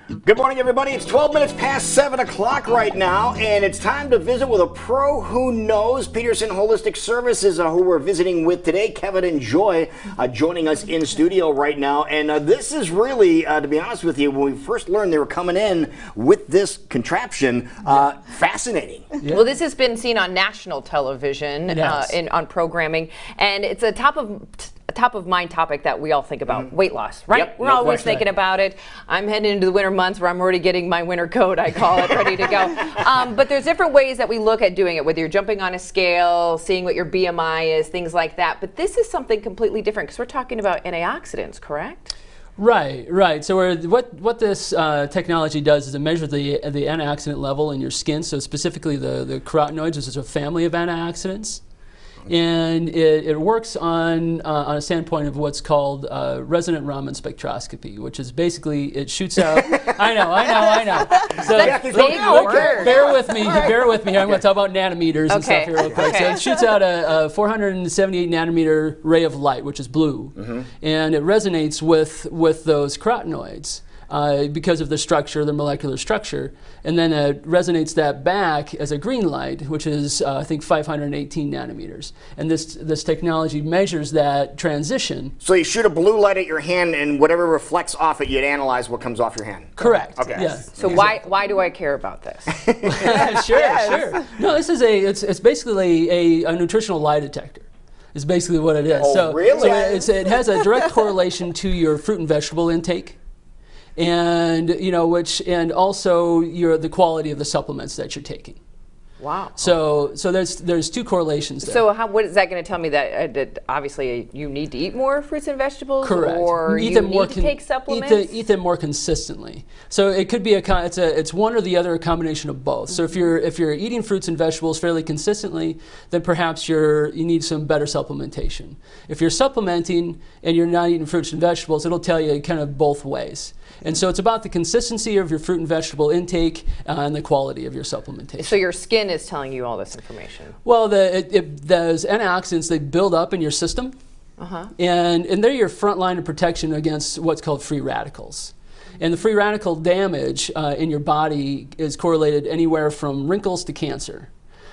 Good morning, everybody. It's 12 minutes past 7 o'clock right now, and it's time to visit with a pro who knows. Peterson Holistic Services, who we're visiting with today, Kevin and Joy, joining us in studio right now. And this is really, to be honest with you, when we first learned they were coming in with this contraption, fascinating. Yeah. Well, this has been seen on national television on programming, and it's a top of mind topic that we all think about, weight loss, right? Yep, We're always thinking about it. I'm heading into the winter months where I'm already getting my winter coat, I call it, ready to go. But there's different ways that we look at doing it, whether you're jumping on a scale, seeing what your BMI is, things like that. But this is something completely different because we're talking about antioxidants, correct? Right. So what this technology does is it measures the antioxidant level in your skin, so specifically the carotenoids, which is a family of antioxidants. And it works on a standpoint of what's called resonant Raman spectroscopy, which is basically it shoots out. I know. So bear with me. I'm going to talk about nanometers and stuff here real quick. So it shoots out a 478 nanometer ray of light, which is blue, and it resonates with those carotenoids. Because of the structure, the molecular structure, and then it resonates that back as a green light, which is I think 518 nanometers. And this technology measures that transition. So you shoot a blue light at your hand, and whatever reflects off it, you'd analyze what comes off your hand. Correct. Okay. Yeah. So why do I care about this? Sure. No, this is it's basically a nutritional lie detector. Is basically what it is. Oh, really? So it has a direct correlation to your fruit and vegetable intake. And and also the quality of the supplements that you're taking. Wow. So there's two correlations there. So what is that going to tell me? That obviously you need to eat more fruits and vegetables, correct? Or you need to take supplements. Eat them more consistently. So it could be it's one or the other, a combination of both. So if you're eating fruits and vegetables fairly consistently, then perhaps you need some better supplementation. If you're supplementing and you're not eating fruits and vegetables, it'll tell you kind of both ways. And so it's about the consistency of your fruit and vegetable intake and the quality of your supplementation. So your skin is telling you all this information? Well, those antioxidants, they build up in your system, and they're your front line of protection against what's called free radicals. And the free radical damage in your body is correlated anywhere from wrinkles to cancer.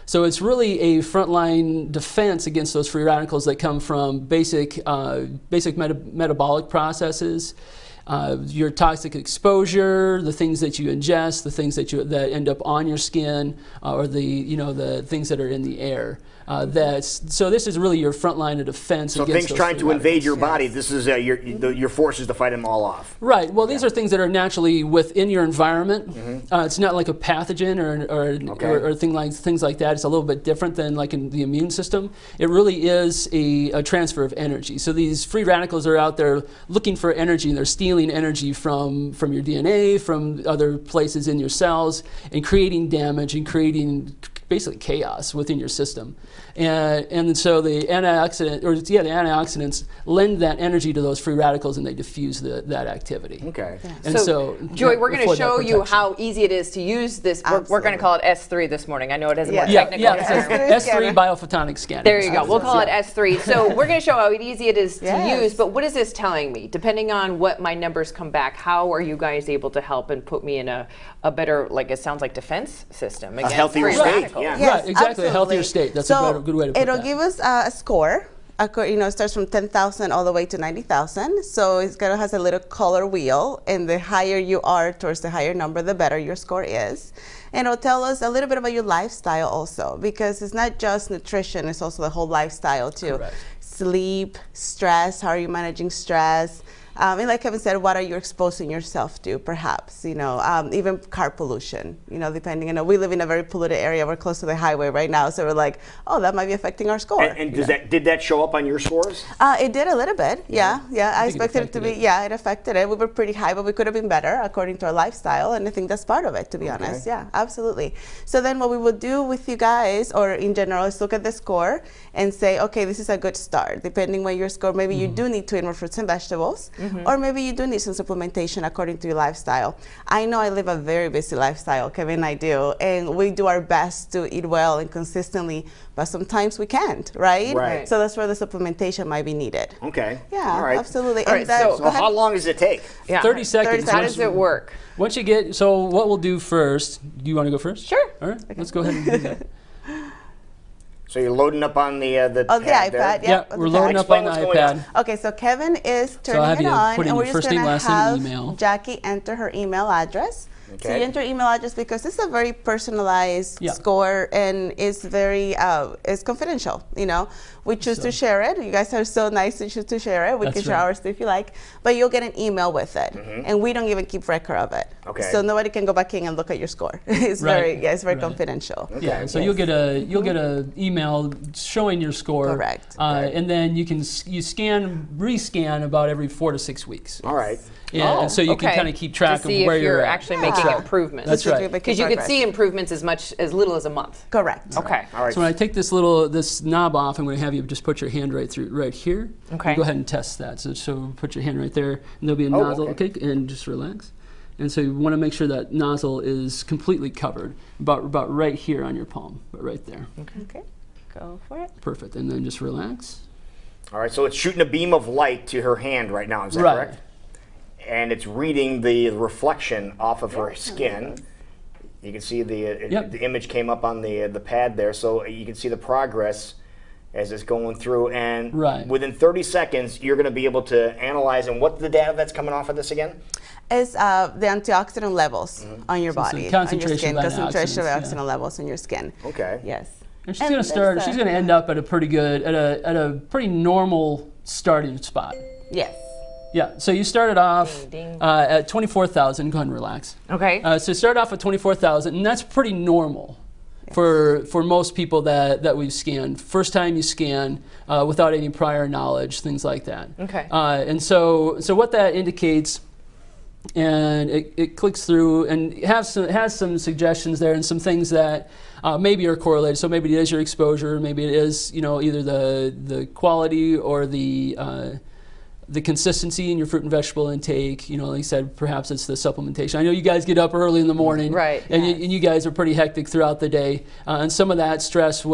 So it's really a frontline defense against those free radicals that come from basic metabolic processes. Your toxic exposure, the things that you ingest, the things that end up on your skin, or the things that are in the air. So this is really your front line of defense. So against things trying to invade your body, this is your forces to fight them all off. Right. Well, these are things that are naturally within your environment. It's not like a pathogen or things like that. It's a little bit different than like in the immune system. It really is a transfer of energy. So these free radicals are out there looking for energy, and they're stealing energy from your DNA, from other places in your cells, and creating damage and creating basically chaos within your system. And so the antioxidants lend that energy to those free radicals, and they diffuse that activity. Okay. Yeah. And so Joy, we're going to show you how easy it is to use this. We're going to call it S3 this morning. I know it has a more technical term. S3 biophotonic scanning. There you go. We'll call it S3. So we're going to show how easy it is to use, but what is this telling me? Depending on what my numbers come back, how are you guys able to help and put me in a better, like it sounds like, defense system against healthier free state? radicals? Yeah. Right, exactly. Absolutely. A healthier state. That's a good way to put it'll that. give us a score. It starts from 10,000 all the way to 90,000. So has a little color wheel, and the higher you are towards the higher number, the better your score is. And it'll tell us a little bit about your lifestyle also, because it's not just nutrition, it's also the whole lifestyle too. Correct. Sleep, stress, how are you managing stress? And like Kevin said, what are you exposing yourself to, perhaps, even car pollution, depending, we live in a very polluted area. We're close to the highway right now. So we're like, oh, that might be affecting our score. And did that show up on your scores? It did a little bit. Yeah. I expected it to be, it affected it. We were pretty high, but we could have been better according to our lifestyle. And I think that's part of it, to be honest. Yeah, absolutely. So then what we would do with you guys, or in general, is look at the score and say, okay, this is a good start. Depending on your score, maybe you do need to eat more fruits and vegetables. or maybe you do need some supplementation according to your lifestyle. I know I live a very busy lifestyle, Kevin and I do, and we do our best to eat well and consistently, but sometimes we can't, right? Right. So that's where the supplementation might be needed. Okay. Yeah, All right. absolutely. All right, And that, so So go ahead. how long does it take? Yeah. 30 seconds. How does it work? Once you get, so what we'll do first, do you want to go first? Sure. All right, let's go ahead and do that. So you're loading up on the On the pad there. iPad, Yeah, on we're the loading pad. up on the Explain what's going iPad. Okay, so Kevin is turning have it you on, put in and we're your just first name, going to last name, have and email. Jackie enter her email address. So Okay. you enter email address because it's a very personalized Yeah. score and it's very it's confidential. You know, we choose to share it. You guys are so nice to choose to share it. We That's can share right. ours too if you like, but you'll get an email with it, and we don't even keep record of it. Okay. So nobody can go back in and look at your score. It's Right, it's very right. confidential. Yeah, so Yes. you'll get a email showing your score. Correct. And then you can rescan about every 4 to 6 weeks. All right. Yeah, and so you can Okay. kind of keep track to see of where if you're at. actually Yeah. making Right. improvements. That's right. Because you can see improvements as little as a month. Correct. Okay. All right. So when I take this knob off, I'm going to have you just put your hand right here. Okay. And go ahead and test that. So put your hand right there, and there'll be a nozzle. okay. Okay, and just relax. And so you want to make sure that nozzle is completely covered, about right here on your palm, but right there. Okay. Go for it. Perfect. And then just relax. All right. So it's shooting a beam of light to her hand right now. Is that Right. correct? And it's reading the reflection off of her skin. You can see the image came up on the pad there, so you can see the progress as it's going through. And Right. within 30 seconds, you're going to be able to analyze. And what's the data that's coming off of this again? Is the antioxidant levels on your So it's the body, on your concentration skin, of concentration of antioxidants, yeah. antioxidant levels in your skin. Okay. Yes. And she's And going to start. there's She's the- going to end up at a pretty good, at a pretty normal starting spot. Yes. Yeah. So you started off Ding, ding. at 24,000. Go ahead and relax. Okay. So start off at 24,000, and that's pretty normal for most people that we've scanned. First time you scan without any prior knowledge, things like that. Okay. And so what that indicates, and it clicks through and has some suggestions there and some things that maybe are correlated. So maybe it is your exposure, maybe it is either the quality or the consistency in your fruit and vegetable intake. Like I said, perhaps it's the supplementation. I know you guys get up early in the morning, Right. And you guys are pretty hectic throughout the day, and some of that stress weighs